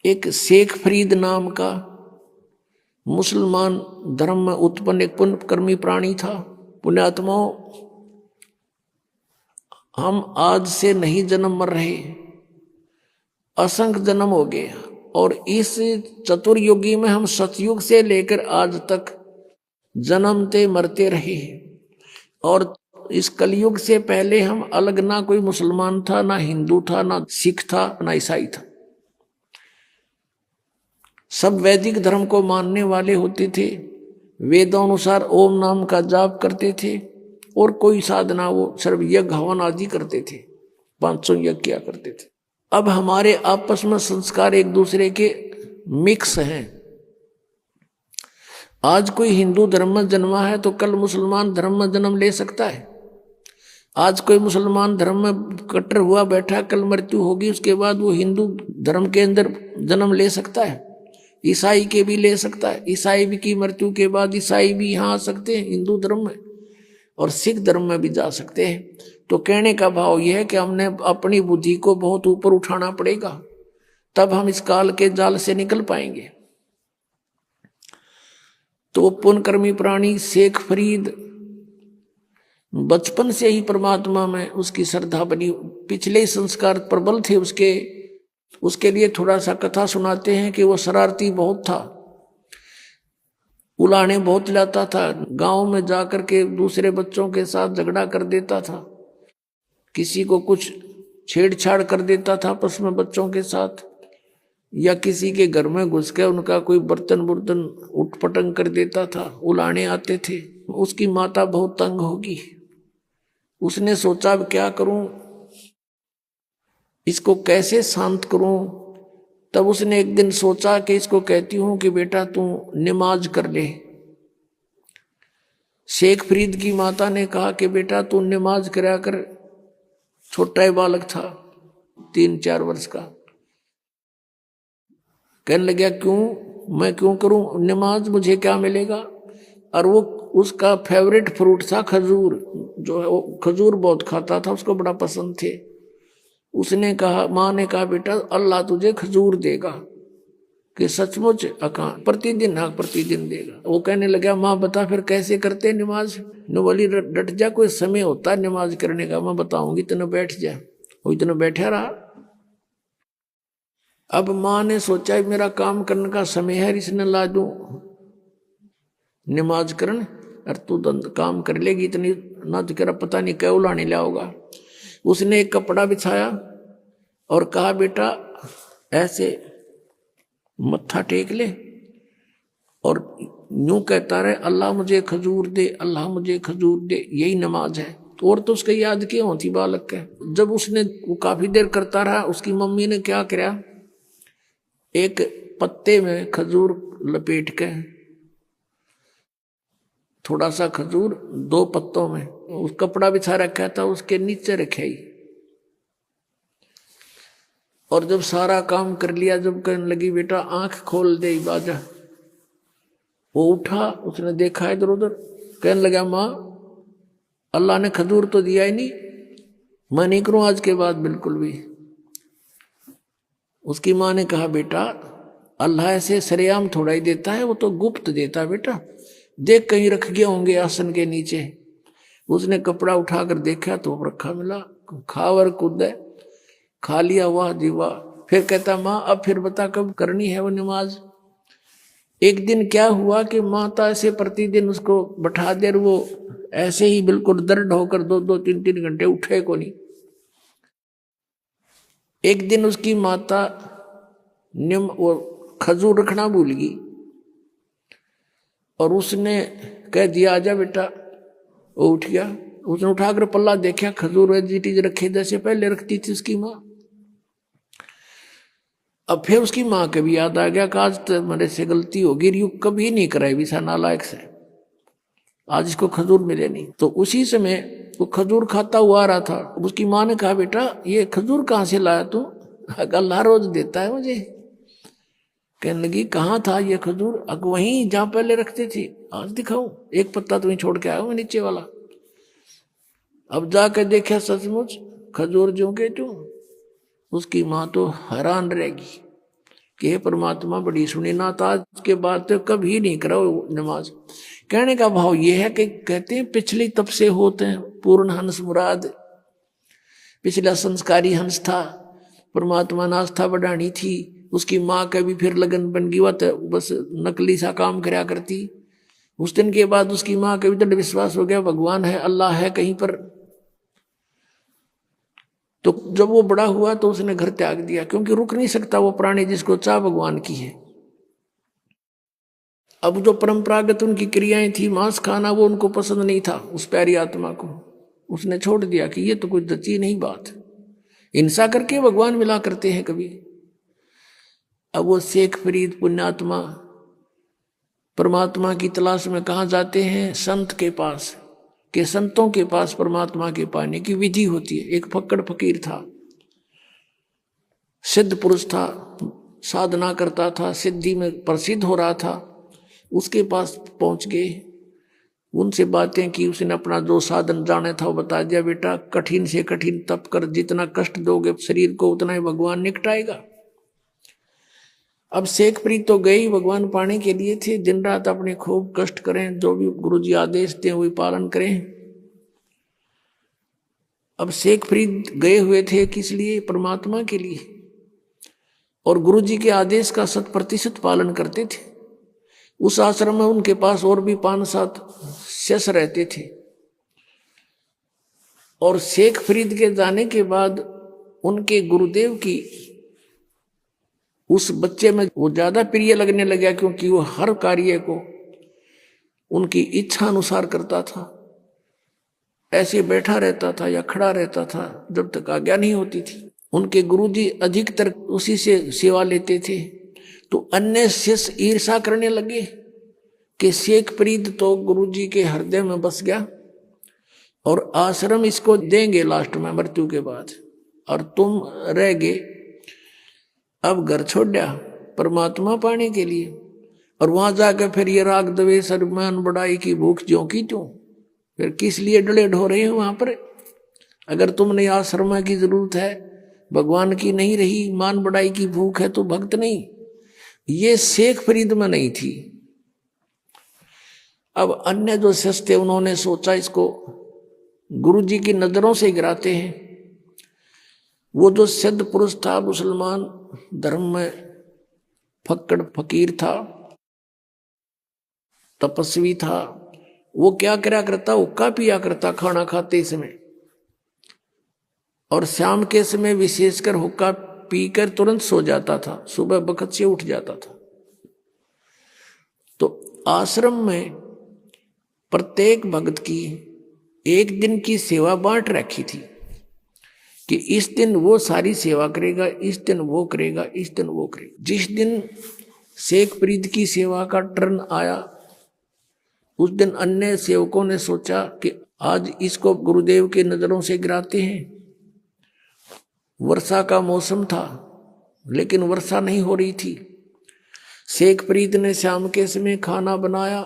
एक शेख फरीद नाम का मुसलमान धर्म में उत्पन्न एक पुण्यकर्मी प्राणी था। पुण्यात्माओं, हम आज से नहीं जन्म मर रहे, असंख्य जन्म हो गए, और इस चतुर्युगी में हम सतयुग से लेकर आज तक जन्मते मरते रहे। और इस कलयुग से पहले हम अलग, ना कोई मुसलमान था, ना हिंदू था, ना सिख था, ना ईसाई था। सब वैदिक धर्म को मानने वाले होते थे, वेदों अनुसार ओम नाम का जाप करते थे, और कोई साधना वो सर्व यज्ञ हवन आदि करते थे, 500 यज्ञ किया करते थे। अब हमारे आपस में संस्कार एक दूसरे के मिक्स हैं। आज कोई हिंदू धर्म में जन्मा है तो कल मुसलमान धर्म में जन्म ले सकता है। आज कोई मुसलमान धर्म में कट्टर हुआ बैठा, कल मृत्यु होगी, उसके बाद वो हिंदू धर्म के अंदर जन्म ले सकता है। ईसाई के भी ले सकता है, ईसाई भी की मृत्यु के बाद ईसाई भी यहाँ आ सकते हैं हिंदू धर्म में, और सिख धर्म में भी जा सकते हैं। तो कहने का भाव यह है कि हमने अपनी बुद्धि को बहुत ऊपर उठाना पड़ेगा, तब हम इस काल के जाल से निकल पाएंगे। तो पुण्यकर्मी प्राणी शेख फरीद बचपन से ही परमात्मा में उसकी श्रद्धा बनी, पिछले संस्कार प्रबल थे उसके लिए थोड़ा सा कथा सुनाते हैं कि वो शरारती बहुत था, उलाने बहुत लाता था, गांव में जाकर के दूसरे बच्चों के साथ झगड़ा कर देता था, किसी को कुछ छेड़छाड़ कर देता था आपस में बच्चों के साथ, या किसी के घर में घुस के उनका कोई बर्तन बुर्तन उठपटंग कर देता था, उलाने आते थे। उसकी माता बहुत तंग होगी, उसने सोचा अब क्या करूं, इसको कैसे शांत करूं। तब उसने एक दिन सोचा कि इसको कहती हूं कि बेटा तू नमाज कर ले। शेख फरीद की माता ने कहा कि बेटा तू नमाज करा कर। छोटा ही बालक था, 3-4 वर्ष का। कहने लगा क्यों, मैं क्यों करूं नमाज, मुझे क्या मिलेगा। और वो उसका फेवरेट फ्रूट था खजूर, जो है वो खजूर बहुत खाता था, उसको बड़ा पसंद थे। उसने कहा, माँ ने कहा बेटा अल्लाह तुझे खजूर देगा। कि सचमुच? प्रतिदिन? हाँ प्रतिदिन देगा। वो कहने लगा माँ बता फिर कैसे करते नमाज। नो बोली डट जा, कोई समय होता है नमाज करने का, मैं बताऊंगी, इतना बैठ जा। वो इतना बैठा रहा। अब माँ ने सोचा मेरा काम करने का समय है, इसने ला दूं नमाज करन, और तू काम कर लेगी इतनी ना, तो कह पता नहीं क्या उलाने लाओगा। उसने एक कपड़ा बिछाया और कहा बेटा ऐसे मत्था टेक ले और यूं कहता रहे अल्लाह मुझे खजूर दे, अल्लाह मुझे खजूर दे, यही नमाज है। तो और तो उसका याद क्यों होती बालक के। जब उसने वो काफी देर करता रहा, उसकी मम्मी ने क्या किया, एक पत्ते में खजूर लपेट के, थोड़ा सा खजूर 2 पत्तों में, उस कपड़ा बिछा रखा था उसके नीचे रखे ही। और जब सारा काम कर लिया, जब कहने लगी बेटा आंख खोल दे बाजा, वो उठा, उसने देखा इधर उधर, कहने लगा माँ अल्लाह ने खजूर तो दिया ही नहीं, मैं नहीं करूं आज के बाद बिल्कुल भी। उसकी माँ ने कहा बेटा अल्लाह ऐसे सरेआम थोड़ा ही देता है, वो तो गुप्त देता है बेटा, देख कहीं रख गए होंगे आसन के नीचे। उसने कपड़ा उठाकर देखा तो रखा मिला, खावर कूदे खा लिया, वाह जी वाह। फिर कहता माँ अब फिर बता कब करनी है वो नमाज। एक दिन क्या हुआ कि माता ऐसे प्रतिदिन उसको बैठा दे, वो ऐसे ही बिल्कुल दर्द होकर 2-2, 3-3 घंटे उठे को नहीं। एक दिन उसकी माता वो खजूर रखना भूल गई और उसने कह दिया आजा बेटा। वो उठ गया, उसने उठाकर पल्ला देखा, खजूर वेजिटीज रखे जैसे पहले रखती थी उसकी माँ। अब फिर उसकी माँ के भी याद आ गया कि आज तो मेरे से गलती होगी, यू कभी नहीं कराई विसा नालायक से, आज इसको खजूर मिले नहीं। तो उसी समय वो खजूर खाता हुआ आ रहा था। उसकी माँ ने कहा बेटा ये खजूर कहाँ से लाया तू, अल्लाह रोज देता है मुझे। कहने लगी कहाँ था ये खजूर, वहीं जहाँ पहले रखती थी, आज दिखाऊं, एक पत्ता तुम्हें छोड़ के आया हूं नीचे वाला। अब जाकर देखा सचमुच खजूर जो के तू। उसकी माँ तो हैरान रहेगी, कि हे परमात्मा बड़ी सुनी ना, तो आज के बाद तो कभी नहीं करा नमाज। कहने का भाव ये है कि कहते हैं पिछली तब से होते हैं पूर्ण हंस मुराद। पिछला संस्कारी हंस था, परमात्मा ने आस्था बढ़ानी थी, उसकी माँ का भी फिर लगन बन गई, वह तो बस नकली सा काम करया करती। उस दिन के बाद उसकी माँ का भी दृढ़ विश्वास हो गया भगवान है, अल्लाह है कहीं पर। तो जब वो बड़ा हुआ तो उसने घर त्याग दिया, क्योंकि रुक नहीं सकता वो प्राणी जिसको चाह भगवान की है। अब जो परंपरागत उनकी क्रियाएं थी, मांस खाना, वो उनको पसंद नहीं था उस प्यारी आत्मा को। उसने छोड़ दिया कि ये तो कोई दची नहीं बात, हिंसा करके भगवान मिला करते हैं कभी। अब वो शेख फरीद पुण्यात्मा परमात्मा की तलाश में कहाँ जाते हैं? संत के पास, के संतों के पास परमात्मा के पाने की विधि होती है। एक फक्कड़ फकीर था, सिद्ध पुरुष था, साधना करता था, सिद्धि में प्रसिद्ध हो रहा था। उसके पास पहुंच गए, उनसे बातें की, उसने अपना जो साधन जाने था वो बता दिया। बेटा कठिन से कठिन तप कर, जितना कष्ट दोगे शरीर को उतना ही भगवान निकटाएगा। अब शेख फरीद तो गए ही भगवान पाने के लिए थे, दिन रात अपने खूब कष्ट करें, जो भी गुरुजी आदेश दें वही पालन करें। अब शेख फरीद गए हुए थे किस लिए? परमात्मा के लिए, और गुरुजी के आदेश का 100% पालन करते थे। उस आश्रम में उनके पास और भी 5-7 शिष्य रहते थे। और शेख फरीद के जाने के बाद उनके गुरुदेव की उस बच्चे में वो ज्यादा प्रिय लगने लगा, क्योंकि वो हर कार्य को उनकी इच्छा अनुसार करता था। ऐसे बैठा रहता था या खड़ा रहता था जब तक आज्ञा नहीं होती थी। उनके गुरुजी अधिकतर उसी से सेवा लेते थे। तो अन्य शिष्य ईर्षा करने लगे कि शेख फरीद तो गुरुजी के हृदय में बस गया और आश्रम इसको देंगे लास्ट में मृत्यु के बाद, और तुम रह गए। अब घर छोड़ दिया परमात्मा पाने के लिए, और वहां जाकर फिर ये राग द्वेष अभिमान बढ़ाई की भूख ज्यों की त्यों। फिर किस लिए डले ढो रहे हो वहां पर? अगर तुमने आश्रम की जरूरत है, भगवान की नहीं रही, मान बढ़ाई की भूख है, तो भक्त नहीं। ये शेख फरीद में नहीं थी। अब अन्य जो शिष्य थे उन्होंने सोचा इसको गुरुजी की नजरों से गिराते हैं। वो जो सिद्ध पुरुष था, मुसलमान धर्म में फक्कड़ फकीर था, तपस्वी था, वो क्या करा करता? हुक्का पिया करता खाना खाते समय, और शाम के समय विशेषकर हुक्का पीकर तुरंत सो जाता था, सुबह बखत से उठ जाता था। तो आश्रम में प्रत्येक भक्त की एक दिन की सेवा बांट रखी थी कि इस दिन वो सारी सेवा करेगा, इस दिन वो करेगा, इस दिन वो करेगा। जिस दिन शेख फरीद की सेवा का टर्न आया, उस दिन अन्य सेवकों ने सोचा कि आज इसको गुरुदेव के नजरों से गिराते हैं। वर्षा का मौसम था, लेकिन वर्षा नहीं हो रही थी। शेख फरीद ने शाम के समय खाना बनाया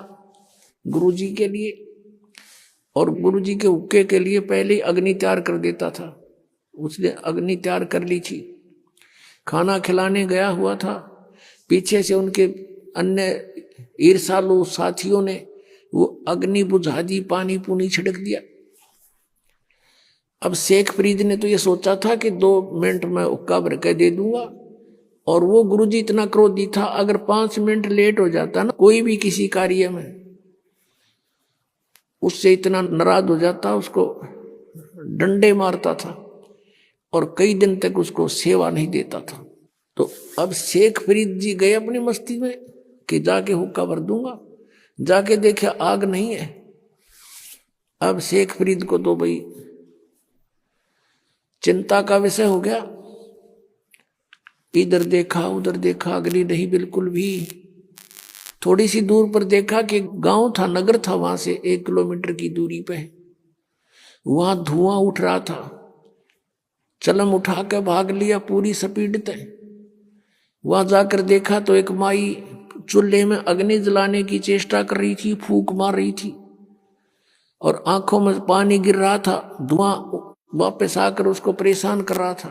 गुरुजी के लिए, और गुरुजी के हुक्के के लिए पहले अग्नि तैयार कर देता था। उसने अग्नि तैयार कर ली थी, खाना खिलाने गया हुआ था। पीछे से उनके अन्य ईर्षालु साथियों ने वो अग्नि बुझा दी, पानी पूनी छिड़क दिया। अब शेख फरीद ने तो ये सोचा था कि 2 मिनट में हुक्का भर के दे दूंगा, और वो गुरुजी इतना क्रोधी था, अगर 5 मिनट लेट हो जाता ना कोई भी किसी कार्य में, उससे इतना नाराज हो जाता, उसको डंडे मारता था और कई दिन तक उसको सेवा नहीं देता था। तो अब शेख फरीद जी गए अपनी मस्ती में कि जाके हुक्का भर दूंगा, जाके देखे आग नहीं है। अब शेख फरीद को तो भाई चिंता का विषय हो गया, इधर देखा उधर देखा, अग्नि नहीं बिल्कुल भी। थोड़ी सी दूर पर देखा कि गांव था, नगर था, वहां से 1 किलोमीटर की दूरी पे वहां धुआं उठ रहा था। चलम उठा के भाग लिया पूरी स्पीड पे। वहां जाकर देखा तो एक माई चूल्हे में अग्नि जलाने की चेष्टा कर रही थी, फूंक मार रही थी, और आंखों में पानी गिर रहा था। धुआं वापस आकर उसको परेशान कर रहा था।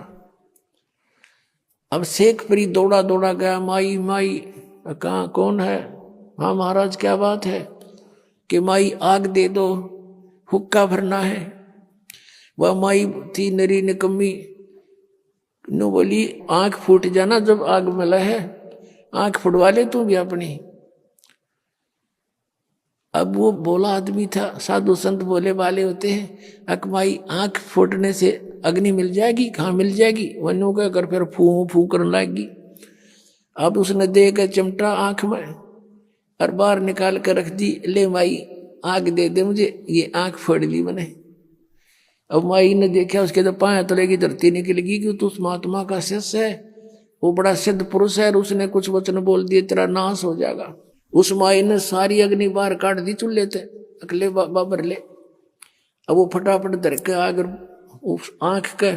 अब शेख फरीद दौड़ा दौड़ा गया, माई माई। कहाँ, कौन है? हाँ महाराज क्या बात है? कि माई आग दे दो, हुक्का भरना है। वह माई थी नरी निकम्मी, नो बोली आंख फूट जाना जब आग मिला है, आंख फुटवा ले तू भी अपनी। अब वो बोला आदमी था, साधु संत बोले वाले होते हैं, अकमाई आंख फूटने से अग्नि मिल जाएगी? कहाँ मिल जाएगी? वनु का कर फिर फू फू करने लगेगी। अब उसने दे के चिमटा आंख में और बाहर निकाल कर रख दी, ले माई आग दे दे मुझे, ये आंख फोड़ ली मैंने। अब माई ने देखा, उसके तो पाया तलेगी धरती निकलेगी कि तू उस महात्मा का शिष्य है, वो बड़ा सिद्ध पुरुष है, और उसने कुछ वचन बोल दिए तेरा नाश हो जाएगा। उस माई ने सारी अग्नि बाहर काट दी चूल्हे थे, अकले बाबर ले। अब वो फटाफट धर के आकर उस आंख के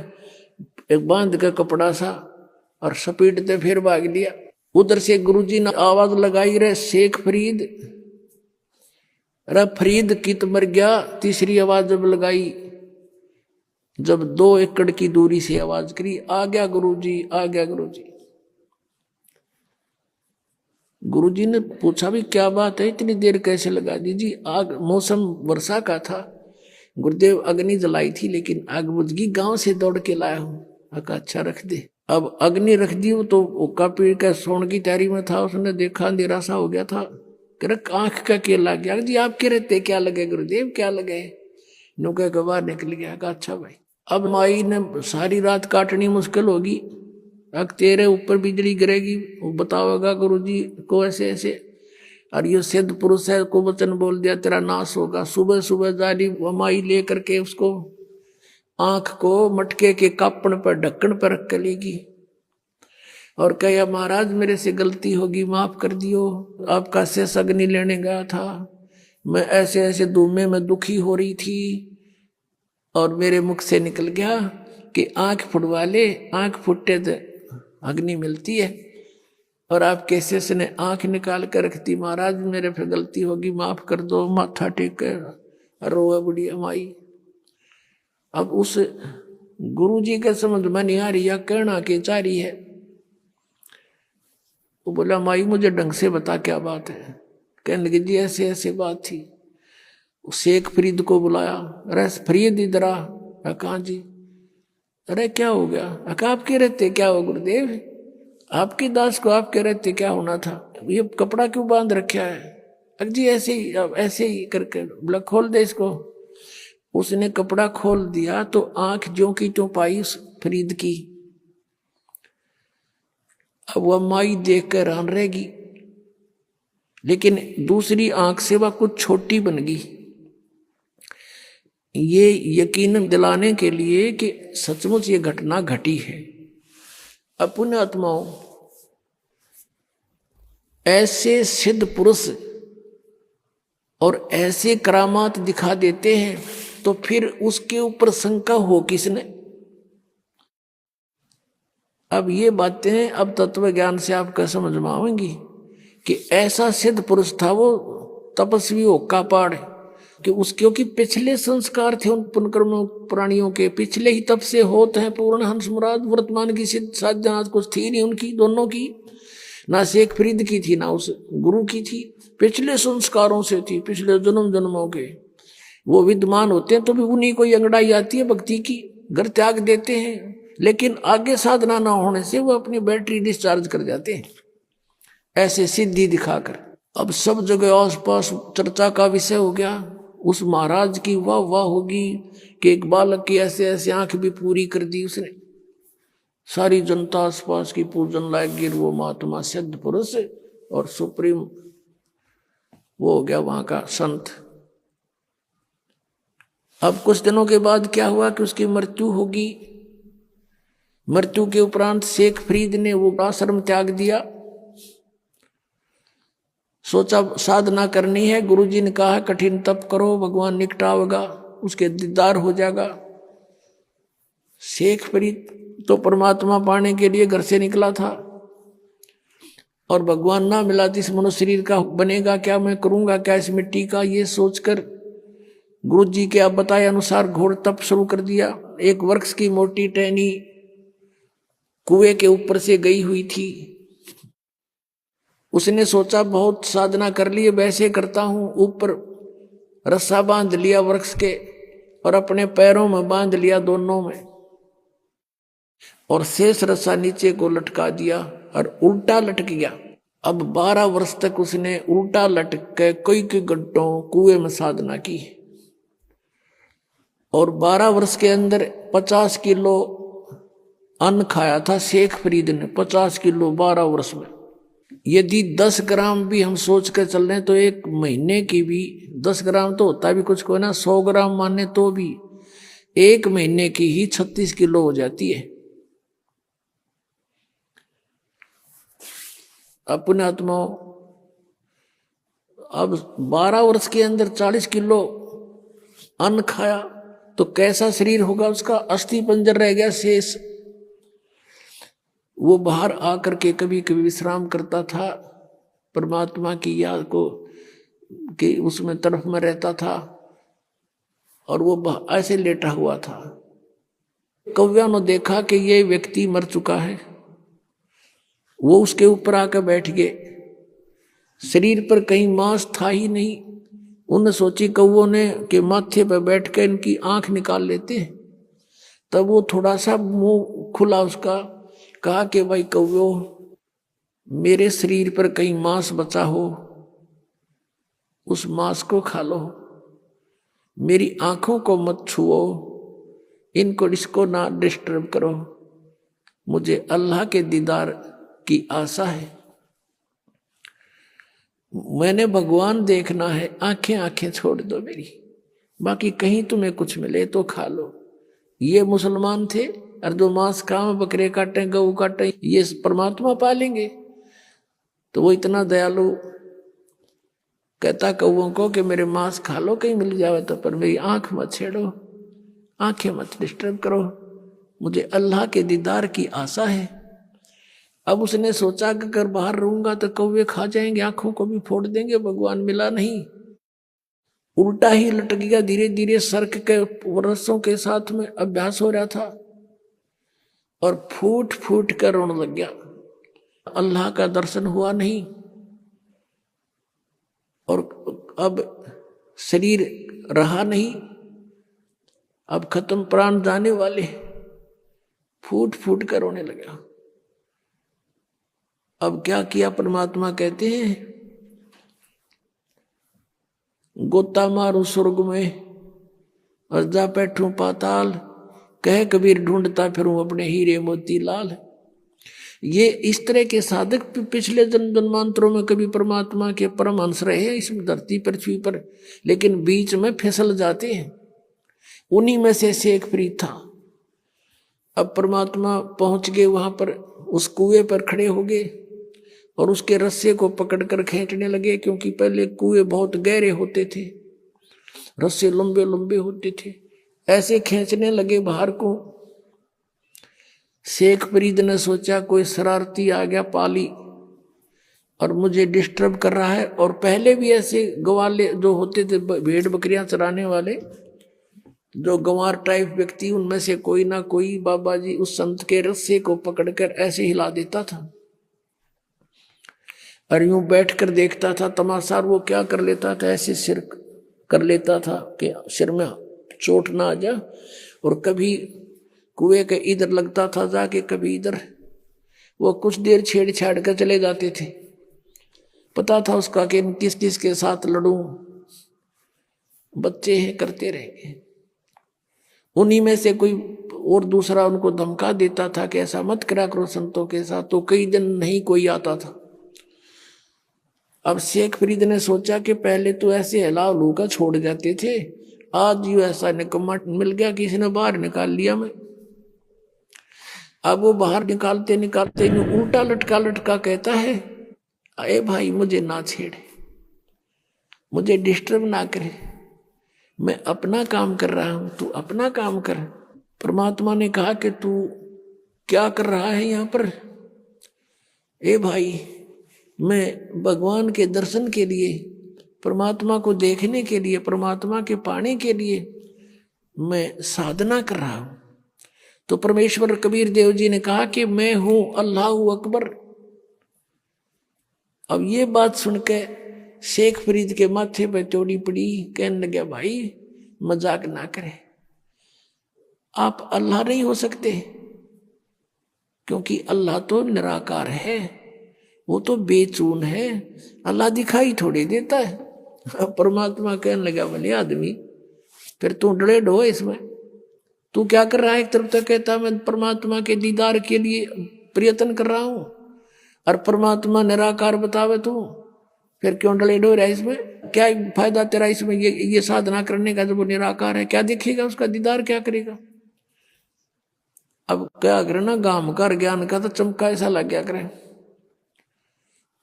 एक बांध का कपड़ा सा और सपीटते फिर भाग लिया। उधर से गुरुजी ने आवाज लगाई, रे शेख फरीद, रे फरीद कित मर गया। तीसरी आवाज जब लगाई, जब 2 एकड़ की दूरी से आवाज करी, आ गया गुरुजी, आ गया गुरुजी। गुरुजी ने पूछा भी क्या बात है, इतनी देर कैसे लगा दी? जी आग, मौसम वर्षा का था, गुरुदेव अग्नि जलाई थी लेकिन आग बुझ गई, गांव से दौड़ के लाया हूं। अच्छा रख दे। अब अग्नि रख दी, वो तो उक्का पीड़ के सोने की तैयारी में था, उसने देखा अंधेरा सा हो गया था, आंख का क्या लग गया? जी आपके रहते क्या लगे गुरुदेव, क्या लगे? नुके के बाहर निकल गया। अच्छा भाई, अब माई ने सारी रात काटनी मुश्किल होगी, अब तेरे ऊपर बिजली गिरेगी, वो बताओगा गुरुजी को ऐसे ऐसे, और ये सिद्ध पुरुष है को वचन बोल दिया तेरा नाश होगा। सुबह सुबह जाली माई लेकर के उसको आंख को मटके के कापण पर ढक्कन पर रख कर लेगी और कहा महाराज मेरे से गलती होगी, माफ कर दियो, आपका शेष अग्नि लेने गया था, मैं ऐसे ऐसे धूमे में दुखी हो रही थी और मेरे मुख से निकल गया कि आंख फुटवा ले, आंख फुटते तो अग्नि मिलती है, और आप कैसे से ने आंख निकाल कर रख दी, महाराज मेरे फिर गलती होगी, माफ कर दो। माथा टेक कर रोए बुढ़िया माई। अब उस गुरुजी के समझ में नहीं आ रही या कहना के चाह रही है। वो बोला माई मुझे ढंग से बता क्या बात है। कहने लगी जी ऐसे ऐसे बात थी। शेख फरीद को बुलाया, अरे फरीद इधर आ। कहाँ जी? अरे क्या हो गया? आपके रहते क्या हो गुरुदेव, आपकी दास को आपके रहते क्या होना था, ये कपड़ा क्यों बांध रखा है? जी ऐसे ही करके बोला खोल दे इसको। उसने कपड़ा खोल दिया तो आंख ज्यों की त्यों पाई उस फरीद की। अब वह माई देख कर हैरान रहेगी, लेकिन दूसरी आंख से वह कुछ छोटी बन गई, ये यकीन दिलाने के लिए कि सचमुच ये घटना घटी है। अब पुण्य आत्माओं, ऐसे सिद्ध पुरुष और ऐसे करामात दिखा देते हैं तो फिर उसके ऊपर शंका हो किसने? अब ये बातें अब तत्व ज्ञान से आपका समझ में आएंगी कि ऐसा सिद्ध पुरुष था वो तपस्वी होका पहाड़ कि उसके क्योंकि पिछले संस्कार थे उन पुनकर्म प्राणियों के, पिछले ही तप से होते हैं पूर्ण हंस मुराद। वर्तमान की सिद्ध साधना कुछ थी नहीं उनकी, दोनों की, ना शेख फरीद की थी ना उस गुरु की थी, पिछले संस्कारों से थी, पिछले जन्म जन्मों के वो विद्यमान होते हैं। तो भी उन्हीं को अंगड़ाई आती है भक्ति की, घर त्याग देते हैं, लेकिन आगे साधना ना होने से वो अपनी बैटरी डिस्चार्ज कर जाते हैं ऐसे सिद्धि दिखाकर। अब सब जगह आसपास चर्चा का विषय हो गया, उस महाराज की वाह वाह होगी कि एक बालक की ऐसे ऐसे आंख भी पूरी कर दी उसने। सारी जनता आसपास की पूजन लायक गिर, वो महात्मा सिद्ध पुरुष और सुप्रीम वो हो गया वहां का संत। अब कुछ दिनों के बाद क्या हुआ कि उसकी मृत्यु होगी। मृत्यु के उपरांत शेख फरीद ने वो आश्रम त्याग दिया, सोचा साधना करनी है। गुरुजी ने कहा कठिन तप करो, भगवान निकटावेगा, उसके दीदार हो जाएगा। शेख फरीद तो परमात्मा पाने के लिए घर से निकला था और भगवान ना मिला तो इस मनुष्य शरीर का बनेगा क्या, मैं करूंगा क्या इस मिट्टी का, ये सोचकर गुरुजी के आप बताए अनुसार घोर तप शुरू कर दिया। एक वृक्ष की मोटी टहनी कुएं के ऊपर से गई हुई थी। उसने सोचा बहुत साधना कर ली, वैसे करता हूं। ऊपर रस्सा बांध लिया वृक्ष के और अपने पैरों में बांध लिया दोनों में, और शेष रस्सा नीचे को लटका दिया और उल्टा लटक गया। अब 12 वर्ष तक उसने उल्टा लटक के कई घंटों कुएं में साधना की, और 12 वर्ष के अंदर 50 किलो अन्न खाया था शेख फरीद ने। 50 किलो 12 वर्ष में। यदि 10 ग्राम भी हम सोच कर चल रहे हैं तो एक महीने की भी 10 ग्राम तो होता भी कुछ को ना, 100 ग्राम माने तो भी एक महीने की ही 36 किलो हो जाती है। अपने आत्मा अब 12 वर्ष के अंदर 40 किलो अन्न खाया तो कैसा शरीर होगा उसका। अस्थि पंजर रह गया शेष। वो बाहर आकर के कभी कभी विश्राम करता था, परमात्मा की याद को कि उसमें तरफ में रहता था, और वो ऐसे लेटा हुआ था। कौव्या ने देखा कि ये व्यक्ति मर चुका है। वो उसके ऊपर आकर बैठ गए। शरीर पर कहीं मांस था ही नहीं। उन्होंने सोची कौवों ने कि माथे पर बैठ कर इनकी आंख निकाल लेते हैं। तब वो थोड़ा सा मुंह खुला उसका, कहा कि भाई कौवो, मेरे शरीर पर कहीं मांस बचा हो, उस मांस को खा लो, मेरी आंखों को मत छुओ, इसको ना डिस्टर्ब करो, मुझे अल्लाह के दीदार की आशा है, मैंने भगवान देखना है, आंखें छोड़ दो मेरी, बाकी कहीं तुम्हें कुछ मिले तो खा लो। ये मुसलमान थे, और जो मांस खाएं, बकरे काटें, गऊ काटें, ये परमात्मा पालेंगे। तो वो इतना दयालु कहता कौओं को कि मेरे मांस खा लो कहीं मिल जावे तो, पर मेरी आंख मत छेड़ो, आंखें मत डिस्टर्ब करो, मुझे अल्लाह के दीदार की आशा है। अब उसने सोचा कि अगर बाहर रहूंगा तो कौवे खा जाएंगे, आंखों को भी फोड़ देंगे, भगवान मिला नहीं। उल्टा ही लटक गया। धीरे धीरे सर्क के रस्सों के साथ में अभ्यास हो रहा था, और फूट फूट कर रोने लग गया। अल्लाह का दर्शन हुआ नहीं, और अब शरीर रहा नहीं, अब खत्म, प्राण जाने वाले। फूट फूट कर रोने लगा। अब क्या किया, परमात्मा कहते हैं गोता मारू स्वर्ग में और जा बैठूं पाताल, कह कबीर ढूंढता फिरूं अपने हीरे मोती लाल। ये इस तरह के साधक पिछले जन्मांतरों में कभी परमात्मा के परमहंस रहे इस धरती पृथ्वी पर, लेकिन बीच में फिसल जाते हैं। उन्हीं में से शेख फरीद था। अब परमात्मा पहुंच गए वहां पर, उस कुएं पर खड़े हो गए और उसके रस्से को पकड़कर खींचने लगे, क्योंकि पहले कुएं बहुत गहरे होते थे, रस्से लंबे लंबे होते थे। ऐसे खींचने लगे बाहर को। शेख फरीद ने सोचा कोई शरारती आ गया पाली और मुझे डिस्टर्ब कर रहा है। और पहले भी ऐसे गवाले जो होते थे, भेड़ बकरियां चराने वाले, जो गंवार टाइप व्यक्ति, उनमें से कोई ना कोई बाबा जी उस संत के रस्से को पकड़कर ऐसे हिला देता था और यूं बैठकर देखता था तमाशा। वो क्या कर लेता था, ऐसे सिर कर लेता था कि सिर में चोट ना आ जाए, और कभी कुएं के इधर लगता था जाके, कभी इधर। वो कुछ देर छेड़छाड़ कर चले जाते थे। पता था उसका कि किस किस के साथ लड़ूं, बच्चे हैं, करते रहेंगे। उन्हीं में से कोई और दूसरा उनको धमका देता था कि ऐसा मत करा करो संतों के साथ, तो कई दिन नहीं कोई आता था। अब शेख फरीद ने सोचा कि पहले तो ऐसे हिला लूका छोड़ जाते थे, आज यूं ऐसा निकम्मा मिल गया, किसी ने बाहर निकाल लिया मैं। अब वो बाहर निकालते निकालते उल्टा लटका लटका कहता है, अरे भाई मुझे ना छेड़े, मुझे डिस्टर्ब ना करे, मैं अपना काम कर रहा हूं, तू अपना काम कर। परमात्मा ने कहा कि तू क्या कर रहा है यहां पर? ए भाई, मैं भगवान के दर्शन के लिए, परमात्मा को देखने के लिए, परमात्मा के पाने के लिए मैं साधना कर रहा हूं। तो परमेश्वर कबीर देव जी ने कहा कि मैं हूं अल्लाहू अकबर। अब ये बात सुन के शेख फरीद के माथे पे चोड़ी पड़ी, कहने लगे भाई मजाक ना करें, आप अल्लाह नहीं हो सकते, क्योंकि अल्लाह तो निराकार है, वो तो बेचून है, अल्लाह दिखाई थोड़ी देता है। अब परमात्मा कहने लगा भले आदमी, फिर तू डरे ढो इसमें, तू क्या कर रहा है? एक तरफ तो कहता मैं परमात्मा के दीदार के लिए प्रयत्न कर रहा हूं, और परमात्मा निराकार बतावे तू, फिर क्यों डले डो रहा है इसमें? क्या फायदा तेरा इसमें ये साधना करने का जब वो निराकार है? क्या देखेगा उसका दीदार, क्या करेगा? अब क्या करे ना, गाम कर ज्ञान का तो चमका ऐसा लग गया करे,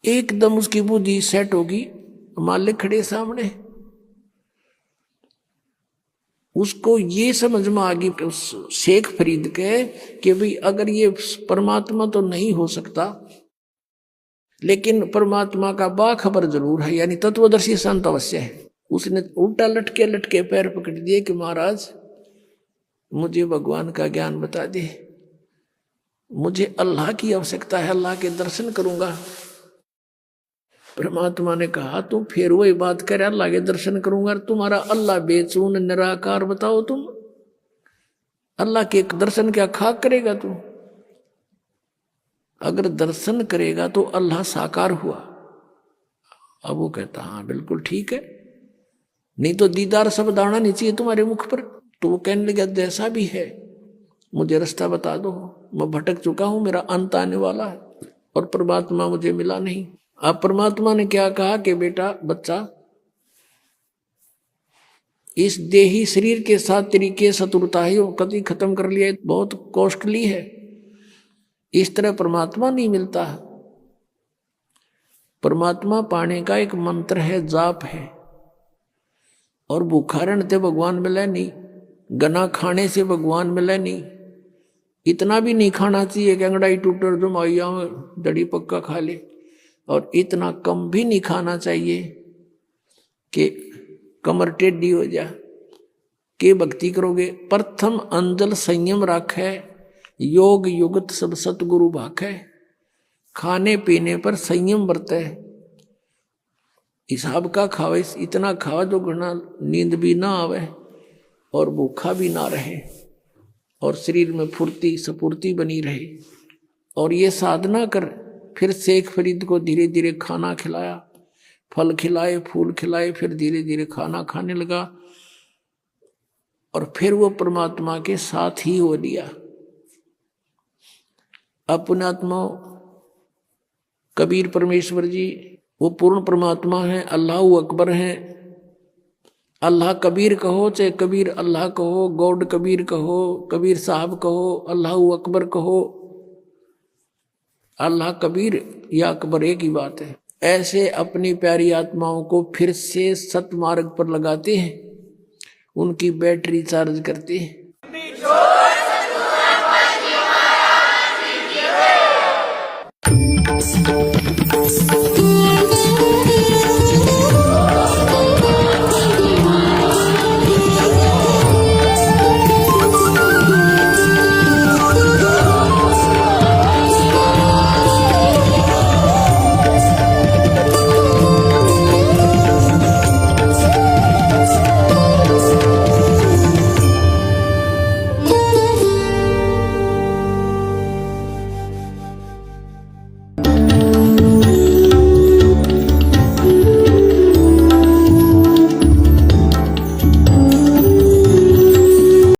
एकदम उसकी बुद्धि सेट होगी, मालिक खड़े सामने, उसको ये समझ में आ गई उस शेख फरीद के कि भाई अगर ये परमात्मा तो नहीं हो सकता, लेकिन परमात्मा का बाखबर जरूर है, यानी तत्वदर्शी संत अवश्य है। उसने उल्टा लटके लटके पैर पकड़ दिए कि महाराज मुझे भगवान का ज्ञान बता दे, मुझे अल्लाह की आवश्यकता है, अल्लाह के दर्शन करूंगा। परमात्मा ने कहा तुम फिर वही बात करे, अल्लाह के दर्शन करूंगा, तुम्हारा अल्लाह बेचून निराकार बताओ, तुम अल्लाह के दर्शन क्या खाक करेगा तू? अगर दर्शन करेगा तो अल्लाह साकार हुआ। अब वो कहता हाँ बिल्कुल ठीक है, नहीं तो दीदार सब दाना नहीं चाहिए तुम्हारे मुख पर। तो वो कहने लगा जैसा भी है मुझे रास्ता बता दो, मैं भटक चुका हूं, मेरा अंत आने वाला है और परमात्मा मुझे मिला नहीं। अब परमात्मा ने क्या कहा कि बेटा बच्चा, इस देही शरीर के साथ तेरी के शत्रुता है, कभी खत्म कर लिया, बहुत कॉस्टली है, इस तरह परमात्मा नहीं मिलता। परमात्मा पाने का एक मंत्र है, जाप है, और भूखा रहने से भगवान मिले नहीं, गना खाने से भगवान मिले नहीं, इतना भी नहीं खाना चाहिए कि अंगड़ाई टूटर जो माइया दड़ी पक्का खा ले, और इतना कम भी नहीं खाना चाहिए कि कमर टेढ़ी हो जा के भक्ति करोगे। प्रथम अंजल संयम राखे, योग युगत सब सतगुरु भाखे, खाने पीने पर संयम बरते, हिसाब का खावे, इतना खावा जो घना नींद भी ना आवे और भूखा भी ना रहे और शरीर में फुर्ती सपूर्ति बनी रहे। और ये साधना कर। फिर शेख फरीद को धीरे धीरे खाना खिलाया, फल खिलाए, फूल खिलाए, फिर धीरे धीरे खाना खाने लगा और फिर वो परमात्मा के साथ ही हो लिया। अब पुण्यात्मा कबीर परमेश्वर जी वो पूर्ण परमात्मा है, अल्लाह अकबर हैं। अल्लाह कबीर कहो चाहे कबीर अल्लाह कहो, गौड कबीर कहो, कबीर साहब कहो, अल्लाह अकबर कहो, अल्लाह कबीर या अकबर एक ही बात है। ऐसे अपनी प्यारी आत्माओं को फिर से सतमार्ग पर लगाते हैं, उनकी बैटरी चार्ज करते हैं।